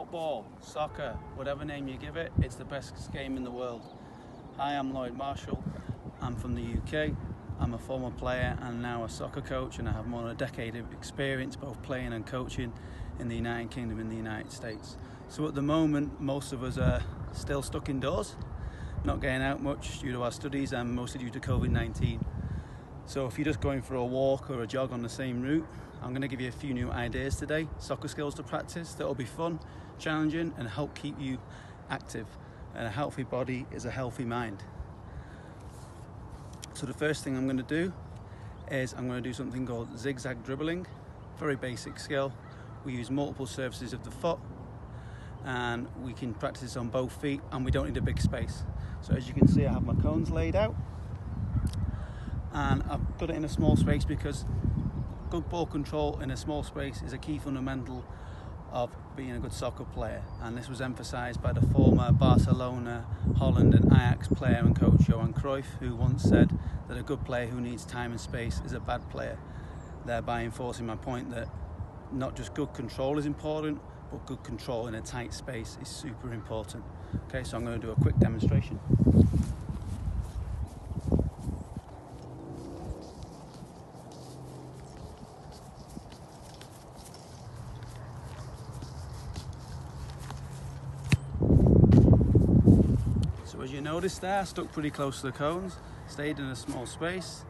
Football, soccer, whatever name you give it, it's the best game in the world. Hi, I'm Lloyd Marshall. I'm from the UK. I'm a former player and now a soccer coach, and I have more than a decade of experience both playing and coaching in the United Kingdom and the United States. So at the moment, most of us are still stuck indoors, not getting out much due to our studies and mostly due to COVID-19. So if you're just going for a walk or a jog on the same route, I'm going to give you a few new ideas today, soccer skills to practice that will be fun, challenging and help keep you active. And a healthy body is a healthy mind. So the first thing I'm going to do is I'm going to do something called zigzag dribbling. Very basic skill. We use multiple surfaces of the foot and we can practice this on both feet, and we don't need a big space. So as you can see, I have my cones laid out and I've got it in a small space because good ball control in a small space is a key fundamental of being a good soccer player, and this was emphasised by the former Barcelona, Holland and Ajax player and coach Johan Raiff, who once said that a good player who needs time and space is a bad player, thereby enforcing my point that not just good control is important, but good control in a tight space is super important. Okay, so I'm going to do a quick demonstration. So as you notice there, I stuck pretty close to the cones, stayed in a small space,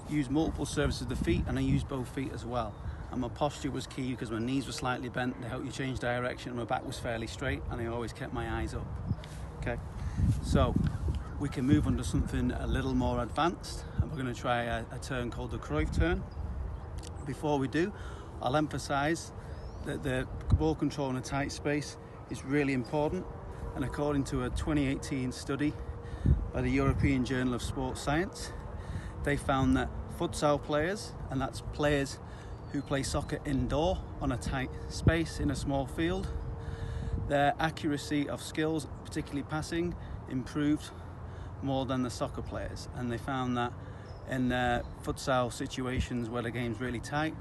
used multiple surfaces of the feet, and I used both feet as well. And my posture was key because my knees were slightly bent to help you change direction, my back was fairly straight, and I always kept my eyes up. Okay, so we can move on to something a little more advanced, and we're going to try a turn called the Raiff turn. Before we do, I'll emphasize that the ball control in a tight space is really important, and according to a 2018 study by the European Journal of Sports Science, they found that futsal players, and that's players who play soccer indoor on a tight space in a small field, their accuracy of skills, particularly passing, improved more than the soccer players. And they found that in futsal situations where the game's really tight,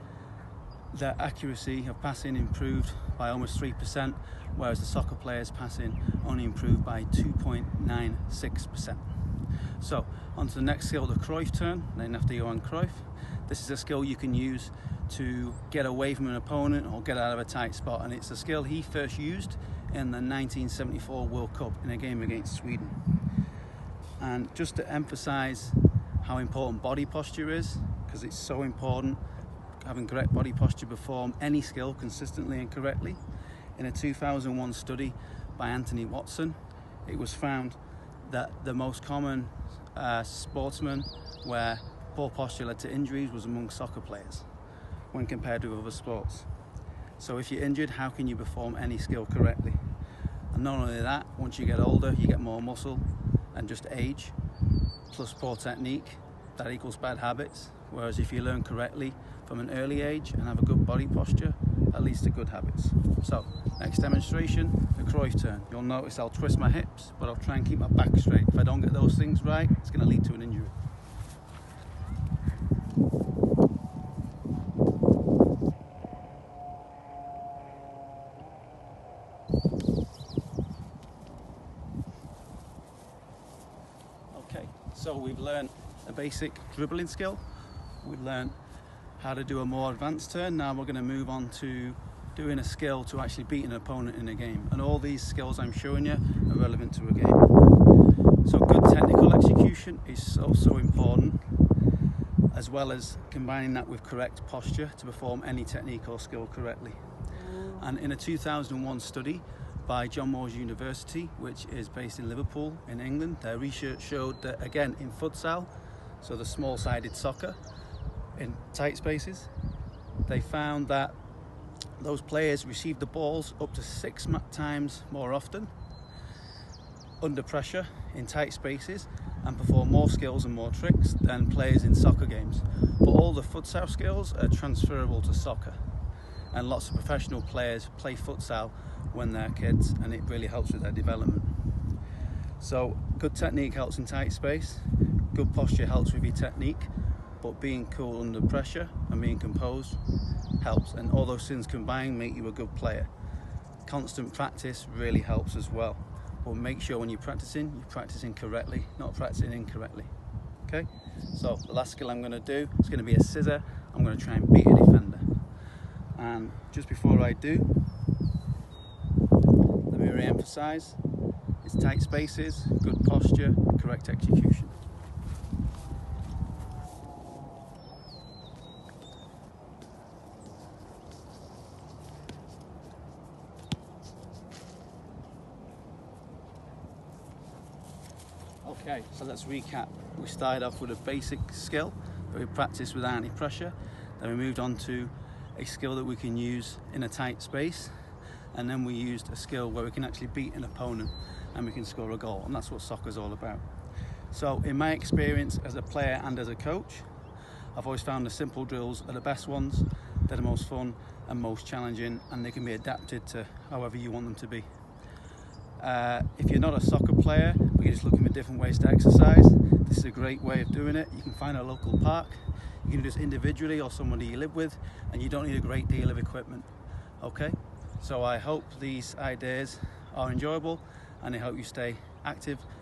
their accuracy of passing improved by almost 3%, whereas the soccer players' passing only improved by 2.96%. So on to the next skill, the Raiff turn, named after Johan Raiff. This is a skill you can use to get away from an opponent or get out of a tight spot, and it's a skill he first used in the 1974 World Cup in a game against Sweden. And just to emphasize how important body posture is, because it's so important, having correct body posture to perform any skill consistently and correctly. In a 2001 study by Anthony Watson, it was found that the most common sportsmen where poor posture led to injuries was among soccer players when compared to other sports. So if you're injured, how can you perform any skill correctly? And not only that, once you get older, you get more muscle and just age, plus poor technique, that equals bad habits. Whereas if you learn correctly from an early age and have a good body posture, that leads to good habits. So next demonstration, the Raiff turn. You'll notice I'll twist my hips, but I'll try and keep my back straight. If I don't get those things right, it's going to lead to an injury. Okay, so we've learned a basic dribbling skill. We've learned how to do a more advanced turn. Now we're going to move on to doing a skill to actually beat an opponent in a game. And all these skills I'm showing you are relevant to a game. So good technical execution is so important, as well as combining that with correct posture to perform any technique or skill correctly. And in a 2001 study by John Moores University, which is based in Liverpool in England, their research showed that again in futsal, so the small-sided soccer, in tight spaces, they found that those players received the balls up to 6 times more often under pressure in tight spaces and perform more skills and more tricks than players in soccer games. But all the futsal skills are transferable to soccer, and lots of professional players play futsal when they're kids, and it really helps with their development. So good technique helps in tight space, good posture helps with your technique, but being cool under pressure and being composed helps, and all those things combined make you a good player. constant practice really helps as well. But make sure when you're practicing correctly, not practicing incorrectly. Okay, so the last skill I'm going to do is going to be a scissor. I'm going to try and beat a defender. And just before I do, let me re-emphasize, it's tight spaces, good posture, correct execution. Okay, so let's recap. We started off with a basic skill that we practiced with anti-pressure. Then we moved on to a skill that we can use in a tight space. And then we used a skill where we can actually beat an opponent and we can score a goal. And that's what soccer's all about. So in my experience as a player and as a coach, I've always found the simple drills are the best ones. They're the most fun and most challenging, and they can be adapted to however you want them to be. If you're not a soccer player, but you're just looking for different ways to exercise, this is a great way of doing it. You can find a local park, you can do this individually or somebody you live with, and you don't need a great deal of equipment. Okay, so I hope these ideas are enjoyable and I hope you stay active